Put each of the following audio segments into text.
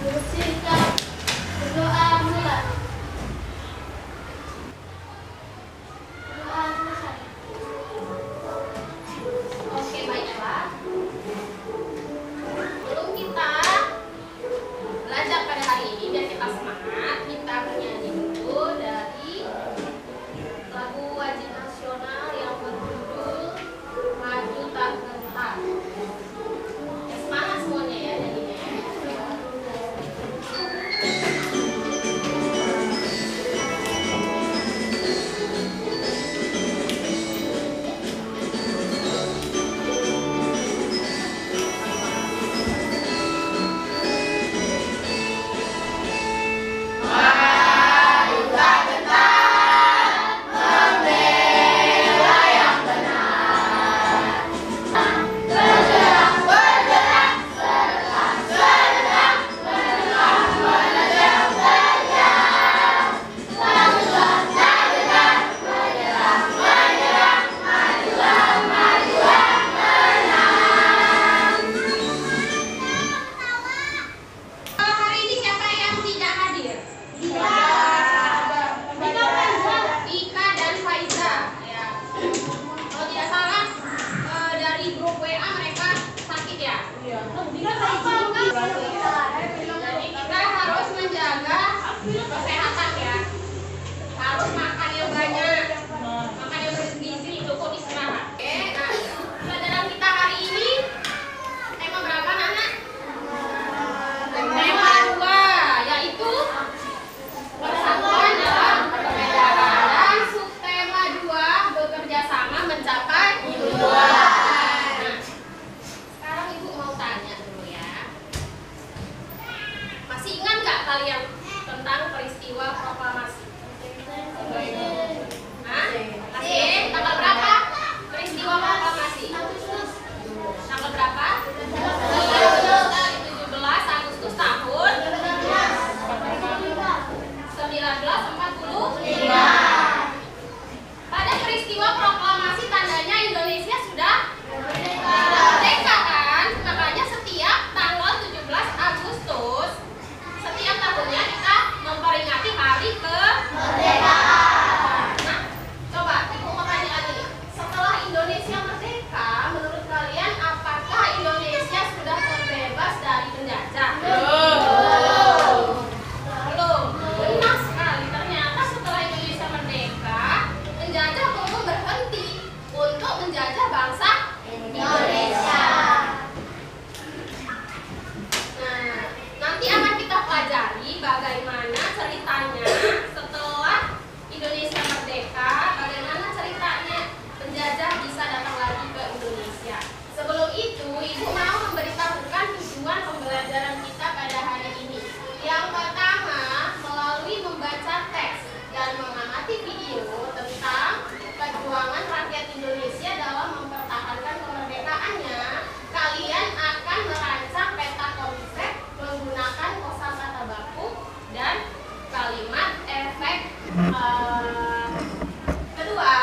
Bersikap berdoa mulai. Doa selesai. Oke, baiklah. Sebelum kita belajar pada hari ini, biar kita semangat, kita bernyanyi dulu dari lagu wajib nasional yang berjudul Maju Tak Gentar. Semangat semuanya ya nyanyinya ya. Hari ini siapa yang tidak hadir? Ika dan Faiza. Ya. Kalau tidak salah dari grup WA mereka sakit ya. Jadi kita harus menjaga kesehatan ya. Harus makan yang banyak, makan yang bergizi, cukup istirahat. Oke, nah pelajaran kita hari ini tema berapa Nana? Tema 2, yaitu persatuan dalam perbedaan. Dan subtema 2, bekerja sama mencapai tujuan. Nah, sekarang Ibu mau tanya dulu ya. Masih ingat nggak kalian tentang peristiwa proklamasi? Hah? Masih? Tanggal berapa? Peristiwa proklamasi? Tanggal berapa? 17 Agustus tahun 1945. Pada peristiwa proklamasi tandanya Indonesia sudah merdeka kan? Makanya setiap tanggal 17 Agustus setiap tahunnya kita memperingati hari kemerdekaan. Nah, coba Ibu mau tanya lagi nih. Setelah Indonesia merdeka, menurut kalian apakah Indonesia sudah terbebas dari penjajah? Belum. Benar sekali. Ternyata setelah Indonesia merdeka, penjajah belum berhenti untuk menjajah bangsa Indonesia. Nah, nanti akan kita pelajari bagaimana ceritanya setelah Indonesia merdeka, bagaimana ceritanya penjajah bisa datang lagi ke Indonesia. Sebelum itu, Ibu mau memberitahukan tujuan pembelajaran kita pada hari ini. Yang pertama, melalui membaca teks dan mengamati video tentang perjuangan rakyat Indonesia dalam mempertahankan kemerdekaannya, kalian akan merancang peta konsep menggunakan kosakata baku dan kalimat efek. Kedua,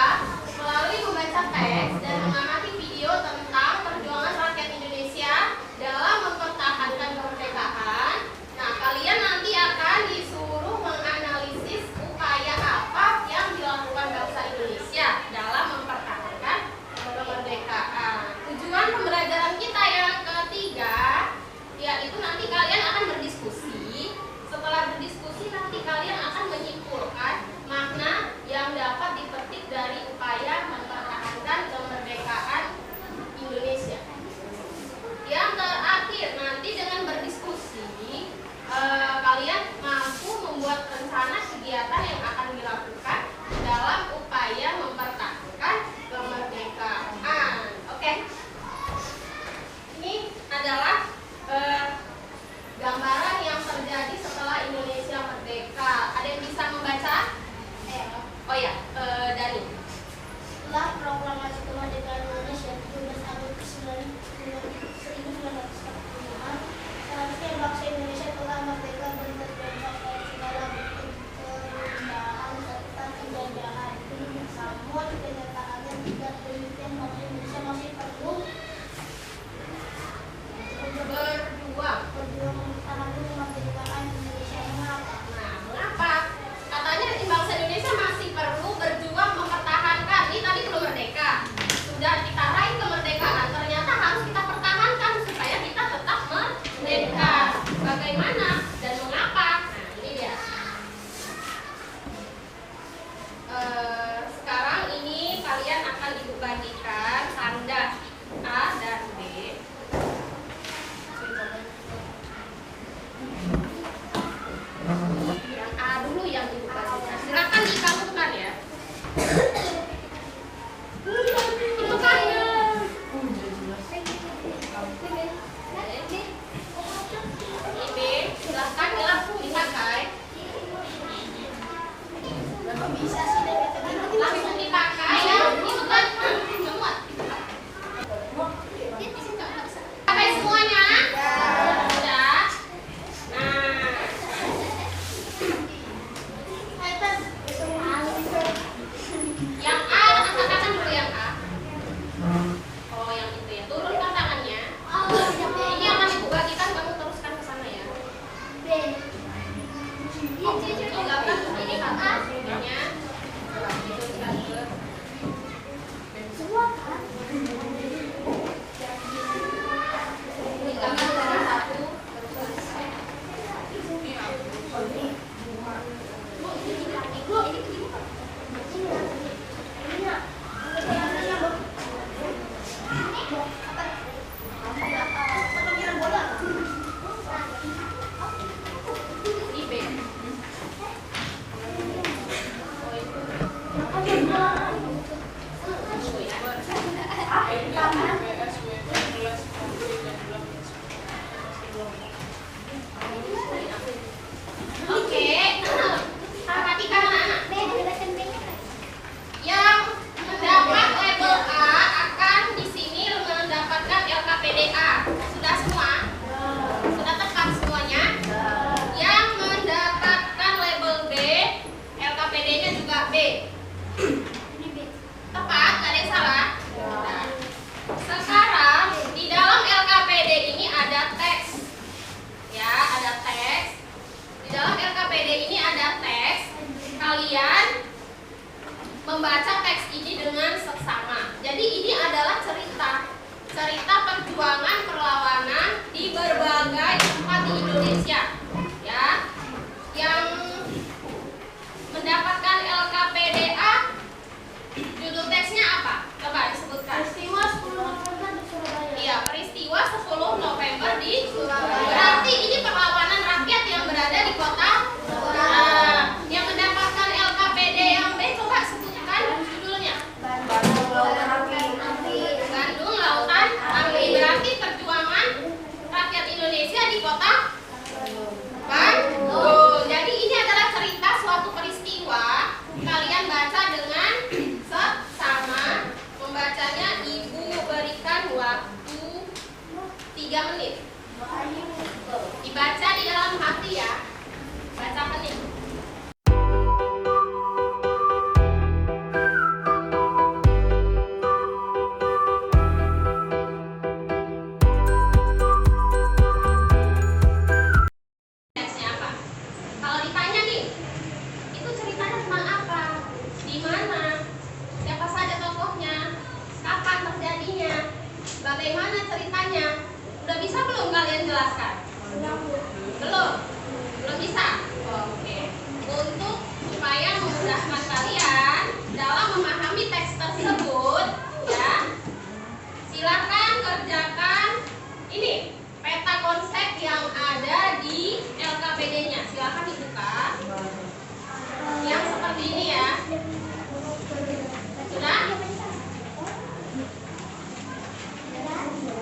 melalui membaca teks dan mengamati video tentang perjuangan rakyat Indonesia dalam mempertahankan kemerdekaan. Nah, kalian nanti akan disuruh menganalisis upaya apa yang dilakukan bangsa Indonesia dalam mempertahankan kemerdekaan. Tujuan pembelajaran kita yang ketiga, yaitu nanti kalian akan berdiskusi. Setelah berdiskusi, nanti kalian akan menyimpulkan makna yang dapat dipetik dari upaya mempertahankan kemerdekaan Indonesia. Yang terakhir, nanti dengan berdiskusi, kalian mampu membuat rencana kegiatan yang akan dilakukan dalam upaya mempertahankan kemerdekaan. Oke. Ini adalah Yang A dulu yang ibu kasih. Silakan dikabulkan ya. Itu kan. B, silakan langsung dipakai. Bisa sih langsung dipakai ya. Itu kan semua. Pakai semuanya? Sudah. Nah. Yang A, angkat dulu yang A. Oh, yang itu ya. Turunkan tangannya. Ini yang masih buka kita, kamu teruskan ke sana ya. Oh, tinggalkan ini kakak. Semuanya. Diteruskan ke. Tinggalkan dari satu. Di B. Oke, perhatikan anak-anak. Yang mendapat label A akan di sini mendapatkan LKPDA. Sudah semua? Sudah tepat semuanya? Yang mendapatkan label B, LKPD-nya juga B. Tepat? Gak ada yang salah? Nah, sekarang di dalam LKPD ini ada teks. Ya, ada teks. Di dalam LKPD ini ada teks. Kalian membaca teks ini dengan seksama. Jadi ini adalah cerita perjuangan perlawanan di berbagai tempat di Indonesia. Ya, yang mendapatkan LKPDA, judul teksnya apa? Coba disebutkan. Peristiwa 10 November di Surabaya. Iya, peristiwa 10 November di Surabaya. Berarti ini perlawanan rakyat yang berada di kota Surabaya. Yang mendapatkan LKPD yang B, coba sebutkan judulnya. Bandung Lautan Api. Bandung Lautan Api. Berarti perjuangan rakyat Indonesia di kota Bandung. Jadi ini adalah cerita suatu peristiwa. Kalian baca dengan seksama. Membacanya ibu berikan waktu 3 menit. Dibaca di dalam hati ya. Baca menit. Teksnya apa? Kalau ditanya nih, itu ceritanya tentang apa? Di mana? Siapa saja tokohnya? Kapan terjadinya? Bagaimana ceritanya? Udah bisa belum kalian jelaskan? Belum? Belum bisa? Oke. Untuk supaya memudahkan kalian dalam memahami teks tersebut, ya, silakan kerjakan ini peta konsep yang ada di LKPD-nya. Silakan dibuka. Yang seperti ini ya. Sudah?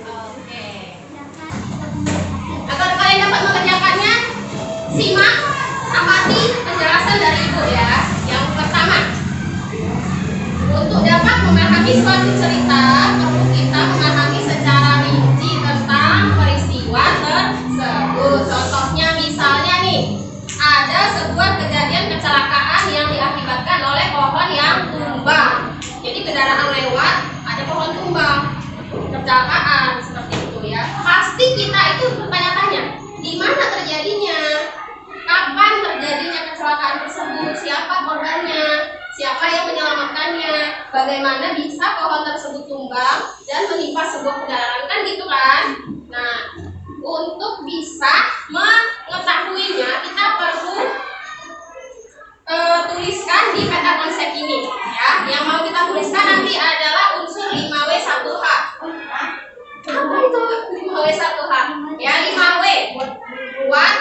Oke. Agar kalian dapat mengerjakannya, simak, amati penjelasan dari ibu ya. Yang pertama, untuk dapat memahami suatu cerita, perlu kita memahami secara rinci tentang peristiwa tersebut. Contohnya misalnya nih, ada sebuah kejadian kecelakaan yang diakibatkan oleh pohon yang tumbang. Jadi kendaraan lewat, ada pohon tumbang, kecelakaan seperti itu ya. Pasti kita itu bertanya-tanya, di mana terjadinya, kapan terjadinya kecelakaan tersebut, siapa korbannya, siapa yang menyelamatkannya, bagaimana bisa pohon tersebut tumbang dan menimpa sebuah kendaraan, kan gitu kan? Nah, untuk bisa mengetahuinya kita perlu tuliskan di peta konsep ini ya. Yang mau kita tuliskan nanti adalah unsur 5W1H. Apa itu 5W1H? Ya, 5W buat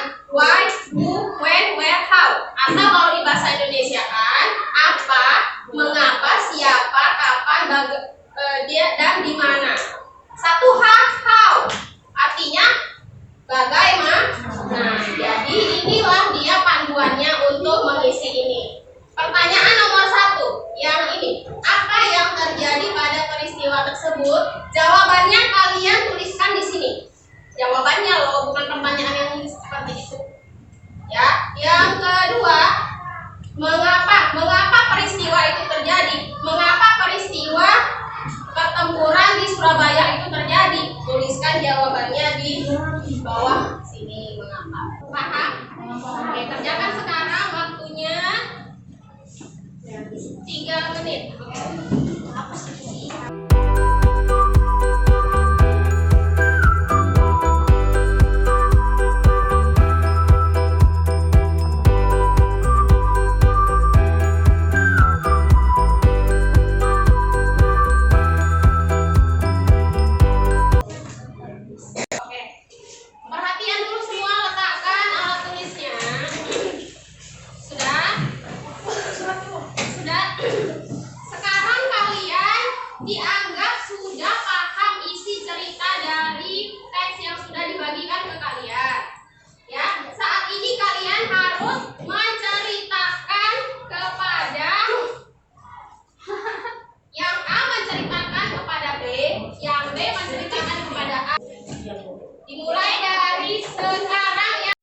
mengisi ini. Pertanyaan nomor 1, yang ini. Apa yang terjadi pada peristiwa tersebut? Jawabannya kalian tuliskan di sini. Jawabannya loh, bukan pertanyaan yang seperti itu. Ya, yang kedua, mengapa peristiwa itu terjadi? Mengapa peristiwa pertempuran di Surabaya itu terjadi? Tuliskan jawabannya di bawah sini. Mengapa? Paham? Oke, kerjakan sekarang, waktunya 3 menit. Oke. Apa sih? Dianggap sudah paham isi cerita dari teks yang sudah dibagikan ke kalian. Ya, saat ini kalian harus menceritakan kepada yang A menceritakan kepada B, yang B menceritakan kepada A. Dimulai dari sekarang ya.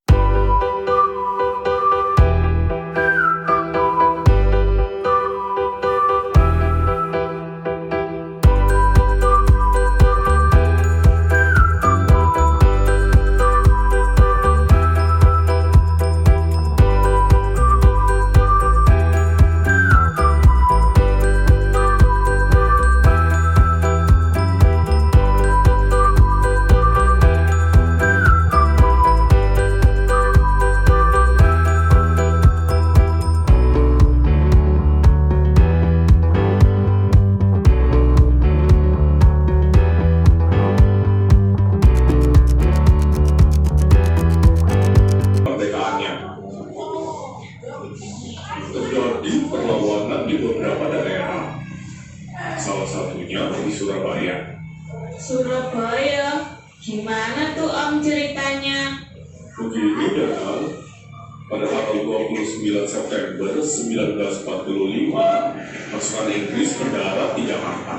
Terjadi perlawanan di beberapa daerah, salah satunya di Surabaya. Surabaya, gimana tuh Om ceritanya? Begini Dan, pada tanggal 29 September 1945, pasukan Inggris mendarat di Jakarta.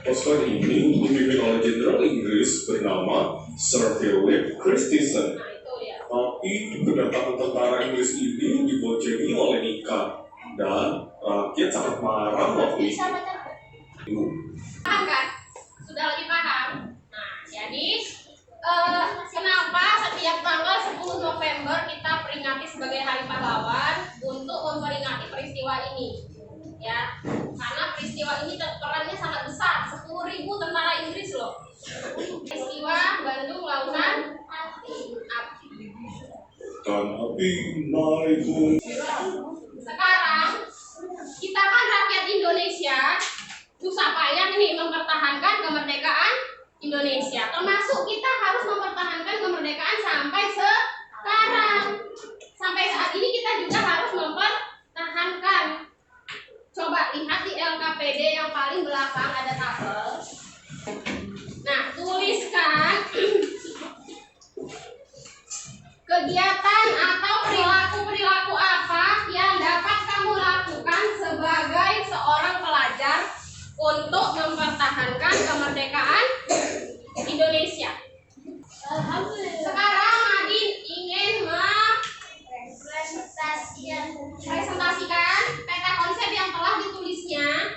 Pasukan ini dipimpin oleh Jenderal Inggris bernama Sir Philip Christison. Tapi kedatangan tentara Inggris ini diboncengin oleh Nika, dan rakyat sangat marah waktu itu. Paham kan? Sudah lebih paham? Nah, jadi kenapa setiap tanggal 10 November kita peringati sebagai Hari Pahlawan untuk memperingati peristiwa ini? Ya, karena peristiwa ini perannya sangat besar, 10.000 tentara Inggris loh. Peristiwa Bandung Lautan Api. Dan api naik. Sekarang kita kan rakyat Indonesia, susah payah nih mempertahankan kemerdekaan Indonesia. Termasuk kita harus mempertahankan kemerdekaan sampai sekarang. Sampai saat ini kita juga harus mempertahankan. Coba lihat di LKPD yang paling belakang ada tabel. Nah, tuliskan kegiatan atau perilaku-perilaku apa yang dapat kamu lakukan sebagai seorang pelajar untuk mempertahankan kemerdekaan Indonesia. Sekarang Nadine ingin presentasikan peta konsep yang telah ditulisnya.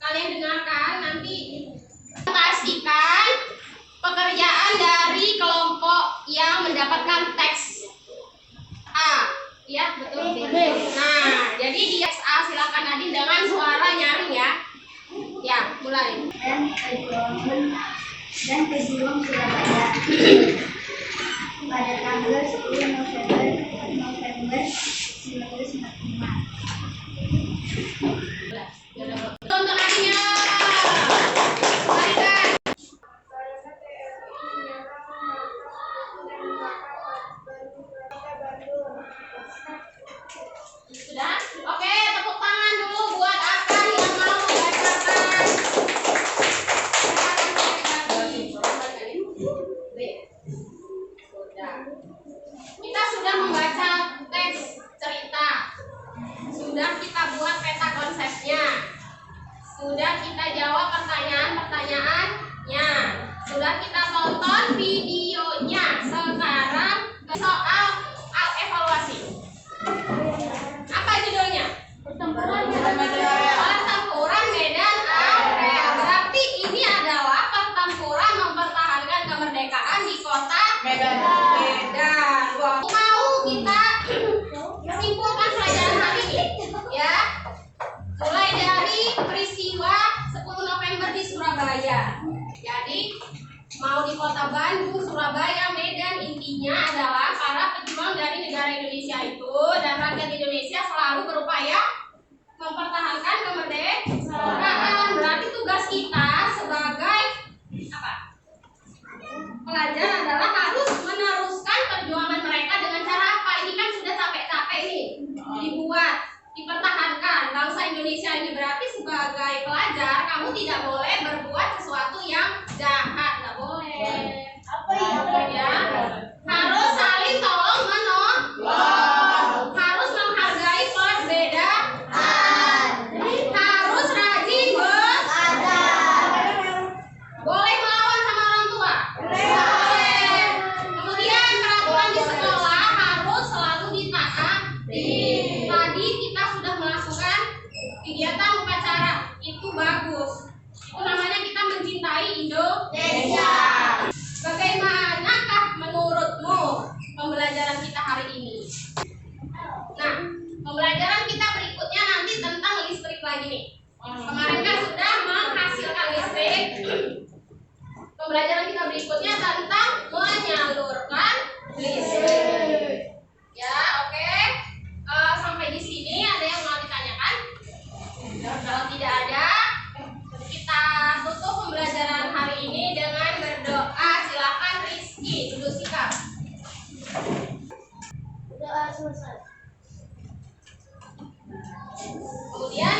Kalian dengarkan, nanti presentasikan pekerjaan dari kelompok yang mendapatkan teks A. Ya, betul. Nah, jadi di teks A silakan Nadine dengan suara nyaring ya. Ya, mulai. Dan pejuang Surabaya pada tanggal 10 November 1945. Untuk Nadine. Mari kan. Sudah? Oke, tepuk tangan dulu buat Akan yang mau membacakan. Kita sudah membaca teks cerita. Sudah kita jawab pertanyaan-pertanyaannya. Sudah kita tonton videonya. Sekarang soal evaluasi. Apa judulnya? Pertempuran Pertempuran medan area. Berarti ini adalah pertempuran mempertahankan kemerdekaan di kota Medan. Wah, mau kita simpulkan pelajaran hari ini, ya. Mulai dari peristiwa 10 November di Surabaya. Jadi mau di kota Bandung, Surabaya, Medan, intinya adalah para pejuang dari negara Indonesia itu dan rakyat Indonesia selalu berupaya mempertahankan kemerdekaan. Berarti tugas kita sebagai apa? Pelajar adalah harus meneruskan perjuangan mereka dengan cara apa? Ini kan sudah capek-capek nih dibuat, dipertahankan bangsa Indonesia ini. Berarti sebagai pelajar kamu tidak boleh berbuat sesuatu yang jahat, nggak boleh. Ya, harus saling tolong menolong, harus menghargai perbedaan, harus rajin belajar. Boleh melawan sama orang tua? Boleh. Kemudian peraturan di sekolah harus selalu ditaati. Tadi kita sudah melakukan kegiatan upacara, itu bagus. Itu namanya kita mencintai Indonesia. Bagaimanakah menurutmu pembelajaran kita hari ini? Nah, pembelajaran kita berikutnya nanti tentang listrik lagi nih. Kemarin kan sudah menghasilkan listrik. Pembelajaran kita berikutnya tentang menyalurkan listrik. Ya, oke. Sampai di sini ada yang mau ditanyakan? Kalau tidak ada, kita tutup pembelajaran hari ini dengan berdoa. Silakan Rizky, duduk sikap. Doa selesai. Kemudian